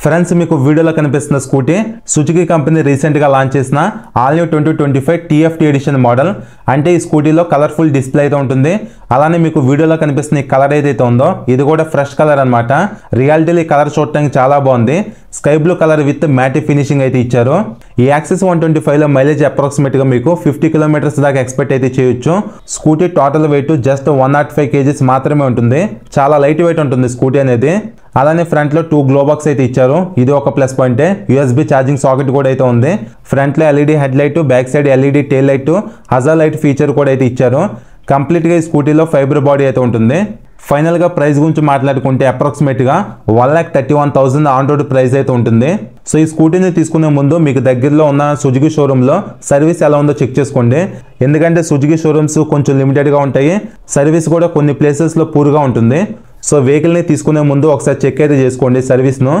Friends మీకు వీడియోలో కనిపిస్తున్న స్కూటీ సుజుకి కంపెనీ రీసెంట్గా లాంచ్ చేసిన all new 2025 TFT edition model. అంటే ఈ స్కూటీలో కలర్ఫుల్ డిస్ప్లే అయితే ఉంటుంది. అలానే మీకు వీడియోలో కనిపిస్తున్న ఈ కలర్ ఏదైతే ఉందో ఇది కూడా ఫ్రెష్ కలర్ అనమాట. రియాలిటీలో ఈ కలర్ చూడటానికి చాలా బాగుంది. Sky blue colour with మ్యాటి finishing అయితే ఇచ్చారు. ఈ యాక్సెస్ 125లో మైలేజ్ అప్రాక్సిమేట్గా మీకు 50 కిలోమీటర్స్ దాకా ఎక్స్పెక్ట్ అయితే చేయొచ్చు. Scooty total weight just 105 kgs మాత్రమే ఉంటుంది. చాలా లైట్ వెయిట్ ఉంటుంది స్కూటీ అనేది. అలానే ఫ్రంట్ లో 2 గ్లో బాక్స్ అయితే ఇచ్చారు. ఇది ఒక ప్లస్ పాయింటే. USB ఛార్జింగ్ సాకెట్ కూడా అయితే ఉంది. ఫ్రంట్ లో LED head light, back side LED tail light, hazard light feature కూడా అయితే ఇచ్చారు. కంప్లీట్ గా ఈ స్కూటీలో ఫైబర్ బాడీ అయితే ఉంటుంది. ఫైనల్ గా ప్రైస్ గురించి మాట్లాడుకుంటే అప్రాక్సిమేట్ గా 1,31,000 ఆన్ రోడ్ ప్రైస్ అయితే ఉంటుంది. సో ఈ స్కూటీని తీసుకునే ముందు మీకు దగ్గరలో ఉన్న సుజుకి షోరూమ్ లో సర్వీస్ ఎలా ఉందో చెక్ చేసుకోండి. ఎందుకంటే సుజుకి షోరూమ్స్ కొంచెం లిమిటెడ్ గా ఉంటాయి. సర్వీస్ కూడా కొన్ని ప్లేసెస్ లో పూర్గా ఉంటుంది. సో వెహికల్ ని తీసుకునే ముందు ఒకసారి చెక్ అయితే చేసుకోండి సర్వీస్ ను.